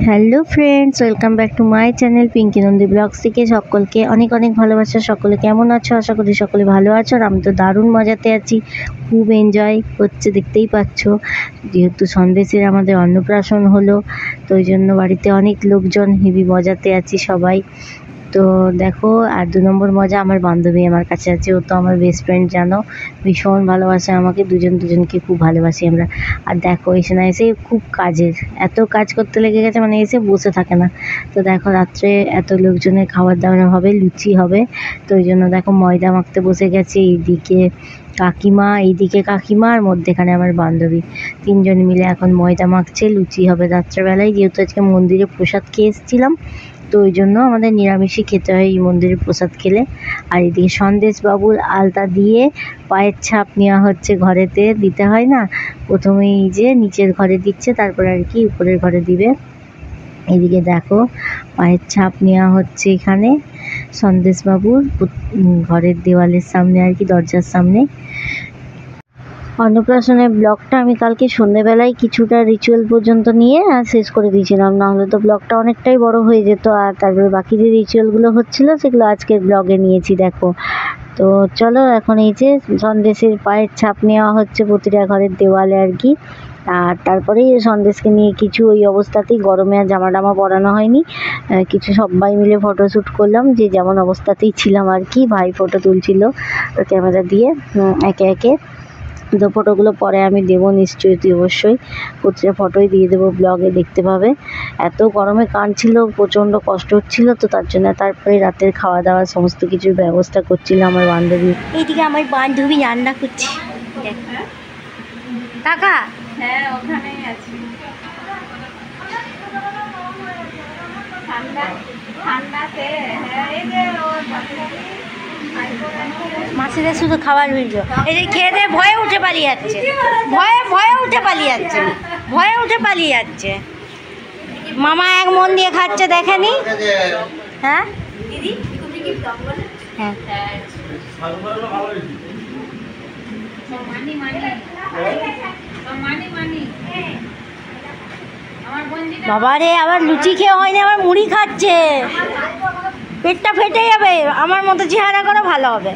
Hello friends, welcome back to my channel Pinki Nandi vlogs থেকে সকলকে অনেক অনেক ভালোবাসা। সকলে কেমন আছো? আশা করি সকলে ভালো আছো। আর আমি তো দারুণ মজাতে আছি, খুব এনজয় হচ্ছে, দেখতেই পাচ্ছ। যেহেতু সন্দেশের আমাদের অন্নপ্রাশন হলো, তো ওই জন্য বাড়িতে অনেক লোকজন, হেভি মজাতে আছি সবাই। তো দেখো, আর 2 নম্বর মজা, আমার বান্ধবী আমার কাছে আছে। ও তো আমার বেস্ট ফ্রেন্ড, জানো, ভীষণ ভালোবাসে আমাকে। দুজন দুজনকে খুব ভালোবাসি আমরা। আর দেখো, এসে না এসে খুব কাজের, এত কাজ করতে লেগে গেছে, মানে এসে বসে থাকে না। তো দেখো, রাত্রে এত লোকজনের খাবার দাবার হবে, লুচি হবে। তো ওই জন্য দেখো ময়দা মাখতে বসে গেছে। এইদিকে কাকিমা আর মধ্যেখানে আমার বান্ধবী, 3 জন মিলে এখন ময়দা মাখছে। লুচি হবে রাত্রেবেলায়, যেহেতু আজকে মন্দিরে প্রসাদ খেয়ে এসেছিলাম, তো ওই জন্য আমাদের নিরামিষই খেতে হয় এই মন্দিরের প্রসাদ খেলে। আর এদিকে সন্দেশবাবুর আলতা দিয়ে পায়ের ছাপ নেওয়া হচ্ছে, ঘরেতে দিতে হয় না, প্রথমেই যে নিচের ঘরে দিচ্ছে, তারপর আর কি উপরের ঘরে দিবে। এদিকে দেখো, পায়ের ছাপ নেওয়া হচ্ছে এখানে সন্দেশবাবুর ঘরের দেওয়ালের সামনে আর কি, দরজার সামনে। অন্নপ্রাশনের ব্লগটা আমি কালকে সন্ধ্যেবেলায় কিছুটা রিচুয়াল পর্যন্ত নিয়ে আর শেষ করে দিয়েছিলাম, নাহলে তো ব্লগটা অনেকটাই বড় হয়ে যেত। আর তারপরে বাকি যে রিচুয়ালগুলো হচ্ছিলো সেগুলো আজকের ব্লগে নিয়েছি, দেখো। তো চলো, এখন এই যে সন্দেশের পায়ের ছাপ নেওয়া হচ্ছে প্রতিটা ঘরের দেওয়ালে আর কি। আর তারপরেই সন্দেশকে নিয়ে কিছু ওই অবস্থাতেই, গরমে আর জামা টামা পরানো হয়নি, কিছু সবাই মিলে ফটোশ্যুট করলাম, যে যেমন অবস্থাতেই ছিলাম আর কি। ভাই ফটো তুলছিল ক্যামেরা দিয়ে একে একে। তো ফটোগুলো পরে আমি দেবো নিশ্চয়ই, অবশ্যই প্রতিটা ফটোই দিয়ে দেবো, ব্লগে দেখতে পাবে। এত গরমে কাঁদছিল, প্রচণ্ড কষ্ট হচ্ছিল, তো তার জন্য তারপরে রাতের খাওয়া দাওয়া সমস্ত কিছুর ব্যবস্থা করছিল আমার বান্ধবী। এইদিকে আমার বান্ধবী রান্না করছে, টাকা হ্যাঁ ওখানেই আছি। ঠান্ডাতে হ্যাঁ, এই যে মাছেদের শুধু খাবার ভিড়ো, এই যে খেয়ে দিয়ে ভয়ে উঠে পালিয়ে যাচ্ছে, ভয়ে উঠে পালিয়ে যাচ্ছে। মামা এক মন দিয়ে খাচ্ছে, দেখেনি? হ্যাঁ দিদি হ্যাঁ, বাবা রে, আবার লুচি খেয়ে হয়নি, আবার মুড়ি খাচ্ছে। পেটটা ফেটে যাবে, আমার মতো চেহারা করে ভালো হবে।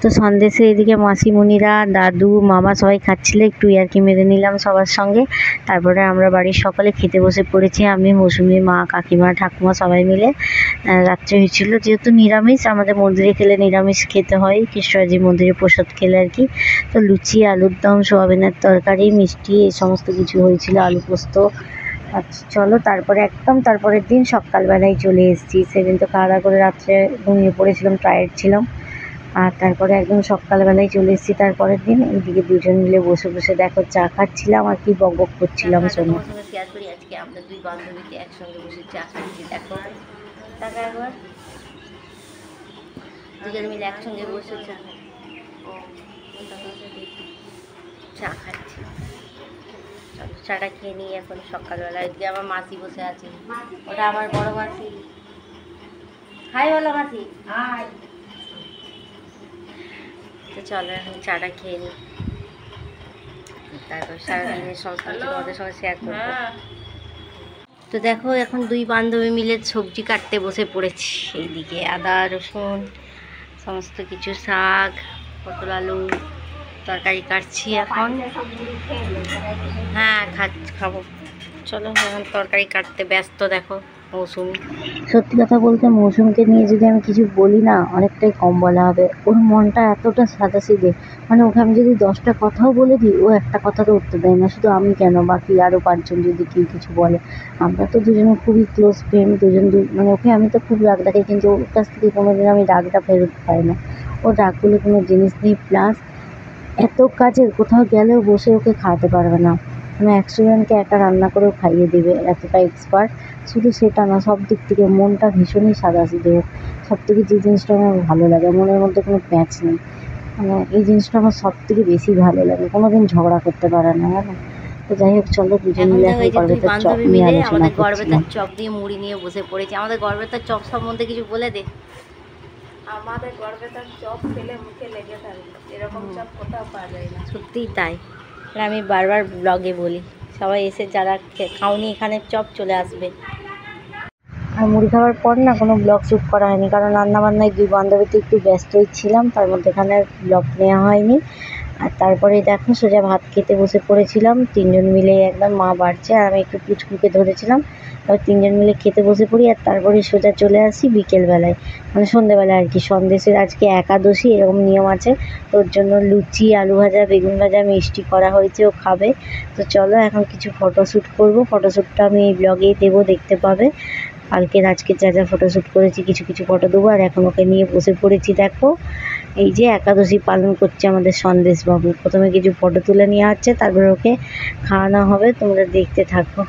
তো সন্দেশে এদিকে মাসিমণিরা, দাদু, মামা সবাই খাচ্ছিল, একটু ইয়ার্কি মেরে নিলাম সবার সঙ্গে। তারপরে আমরা বাড়ির সকলে খেতে বসে পড়েছি, আমি, মৌসুমি, মা, কাকিমা, ঠাকুমা সবাই মিলে। রাত্রে হয়েছিল যেহেতু নিরামিষ, আমাদের মন্দিরে খেলে নিরামিষ খেতে হয়, কৃষ্ণরাজি মন্দিরে প্রসাদ খেলে আর কি। তো লুচি, আলুর দম, সোয়াবিনের তরকারি, মিষ্টি, এই সমস্ত কিছু হয়েছিল, আলু পোস্ত। আচ্ছা চলো, তারপরে একদম তারপরের দিন সকালবেলায় চলে এসেছি। সেদিন তো খাওয়া দাওয়া করে রাত্রে ঘুমিয়ে পড়েছিলাম, টায়ার্ড ছিলাম। আর তারপরে একদম সকালবেলায় চলে এসেছি তারপরের দিন। এইদিকে দুজন মিলে বসে বসে দেখো চা খাচ্ছিলাম আর কি বক করছিলাম। শোনো, শেয়ার করি, আজকে আমরা দুই বান্ধবীকে একসঙ্গে বসে চা খাচ্ছি, দেখো। টাকা একবার দুজন মিলে একসঙ্গে বসে চা খাচ্ছি। চাটা খেয়ে নিই এখন সকালবেলা। এদিকে আমার মাসি বসে আছে, ওটা আমার বড় মাসি। হাই বলো মাসি। হাই। তো চলো এখন চাটা খেয়ে নিই, তারপর সারাদিনের সমস্ত কিছু তোমাদের সঙ্গে শেয়ার করবো। তো দেখো, এখন দুই বান্ধবী মিলে সবজি কাটতে বসে পড়েছি। এইদিকে আদা রসুন সমস্ত কিছু, শাক, পটল আলু তরকারি কাটছি এখন। হ্যাঁ খাবো, চলো এখন তরকারি কাটতে ব্যস্ত দেখো মৌসুমি। সত্যি কথা বলতে, মৌসুমকে নিয়ে যদি আমি কিছু বলি না, অনেকটাই কম বলা হবে। ওর মনটা এতটা সাদাসিধে, মানে ওকে আমি যদি 10টা কথাও বলে দিই, ও একটা কথারও উত্তর দেয় না। শুধু আমি কেন, বাকি আরও 5 জন যদি কেউ কিছু বলে। আমরা তো দুজনে খুবই ক্লোজ ফ্রেন্ড, মানে ওকে আমি তো খুব রাগ রাখি, কিন্তু ওর কাছ থেকে কোনোদিন আমি রাগটা ফেরত পাই না। ও রাগ বলে কোনো জিনিস নেই। প্লাস এত কাজের, কোথাও গেলেও বসে ওকে খাওয়াতে পারবে না, মানে 100 জনকে একা রান্না করেও খাইয়ে দেবে, এতটা এক্সপার্ট। শুধু সেটা না, সব দিক থেকে মনটা ভীষণই সাদাসিধে। সব থেকে যে জিনিসটা আমার ভালো লাগে, মনের মধ্যে কোনো প্যাঁচ নেই, মানে এই জিনিসটা আমার সব থেকে বেশি ভালো লাগে। কোনোদিন ঝগড়া করতে পারে না, জানো। তো যাই হোক, চলো দুজন মিলে এখন গড়বেতার চপ নিয়ে আলোচনা করছিলাম। গড়বেতার চপ দিয়ে মুড়ি নিয়ে বসে পড়েছি। আমাদের গড়বেতার চপ সম্বন্ধে কিছু বলে দে। আমাদের গড়বেতার চপ খেলে মুখে লেগে থাকবে, এরকম চপ কোথাও পাওয়া যায় না। সত্যিই তাই, আর আমি বারবার ব্লগে বলি সবাই এসে যারা খাওনি এখানে চপ চলে আসবে। আর মুড়ি খাওয়ার পর না কোনো ব্লগ শ্যুট করা হয়নি, কারণ রান্নাবান্নায় দুই বান্ধবীতে একটু ব্যস্তই ছিলাম, তার মধ্যে এখানে আর ব্লগ নেওয়া হয়নি। আর তারপরে দেখো সোজা ভাত খেতে বসে পড়েছিলাম, তিনজন মিলে একদম মা বাড়ছে আর আমি একটু পুচকুকে ধরেছিলাম, তারপর তিনজন মিলে খেতে বসে পড়ি। আর তারপরে সোজা চলে আসি বিকেলবেলায়, মানে সন্ধ্যেবেলায় আর কি। সন্দেশের আজকে একাদশী, এরকম নিয়ম আছে, তোর জন্য লুচি, আলু ভাজা, বেগুন ভাজা, মিষ্টি করা হয়েছে, ও খাবে। তো চলো এখন কিছু ফটোশ্যুট করবো, ফটোশ্যুটটা আমি এই ব্লগেই দেবো, দেখতে পাবে। আজকে যা যা ফটোশ্যুট করেছি কিছু কিছু ফটো দেবো। আর এখন ওকে নিয়ে বসে পড়েছি, দেখো এই যে একাদশী পালন করছে আমাদের সন্দেশবাবু। প্রথমে কিছু ফটো তুলে নেওয়া হচ্ছে, তারপরে ওকে খাওয়ানো হবে, তোমরা দেখতে থাকো।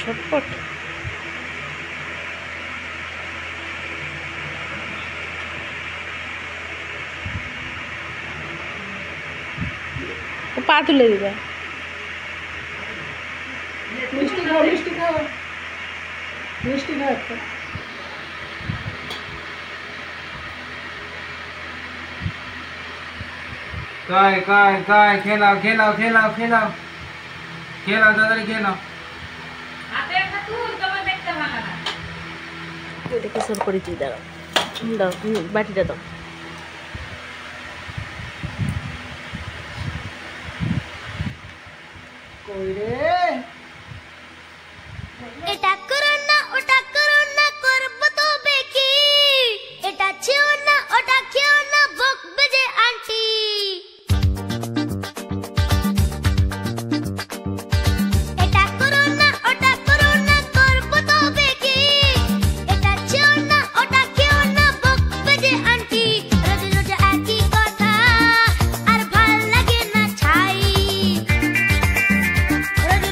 ছটপট পা তুলে দিবে। মিষ্টি খাও, মিষ্টি খাও, মিষ্টি খাও। काय काय काय खेलाओ खेलाओ खेलाओ खेलाओ खेलाओ ताড়াতাড়ি খেলাও। এটাকে সর করে দিই, দাঁড়াও দাও বাটিটা দাও। এটা করো না ওটা করো না করবো তবে কি, এটা ছিল না ওটা খেও না বকবে যে আন্টি। এটা করো না ওটা করো না করবো তবে কি, এটা ছিল না ওটা খেও না বকবে যে আন্টি। রোজ রোজ একই কথা আর ভাল লাগে না ছাই, রোজ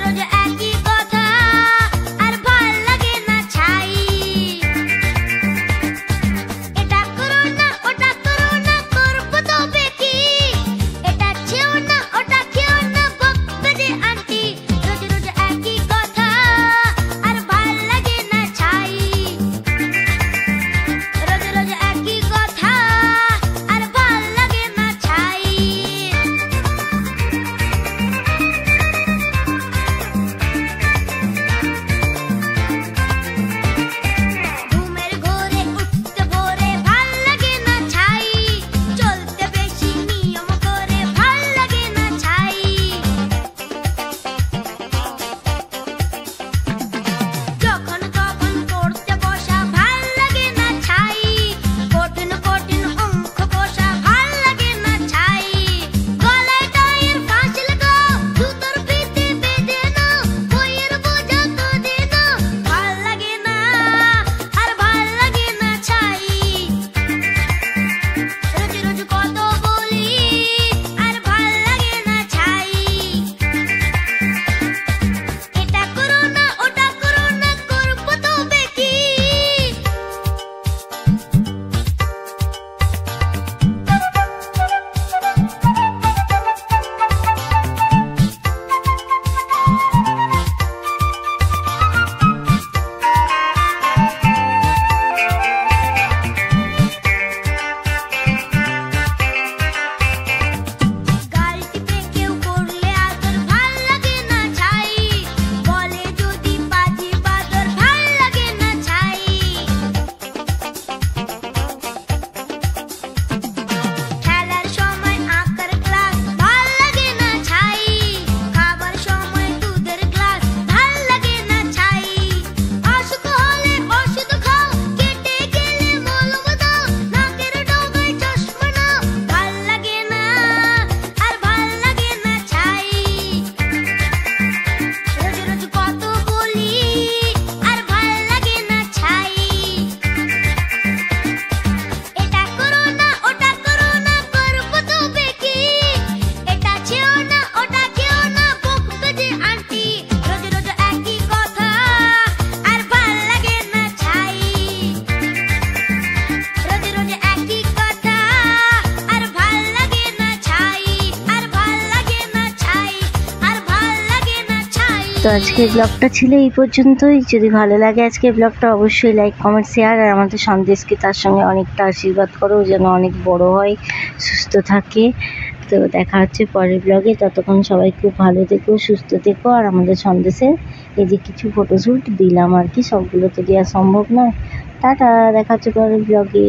তো আজকের ব্লগটা ছিল এই পর্যন্তই। যদি ভালো লাগে আজকের ব্লগটা অবশ্যই লাইক কমেন্ট শেয়ার, আর আমাদের সন্দেশকে তার সঙ্গে অনেকটা আশীর্বাদ করো যেন অনেক বড় হয়, সুস্থ থাকে। তো দেখা হচ্ছে পরের ব্লগে। ততক্ষণ সবাই খুব ভালো থেকো, সুস্থ থেকো। আর আমাদের সন্দেশের এই যে কিছু ফটোশ্যুট দিলাম আর কি, সবগুলো তো দেওয়া সম্ভব নয়। টাটা, দেখা হচ্ছে পরের ব্লগে।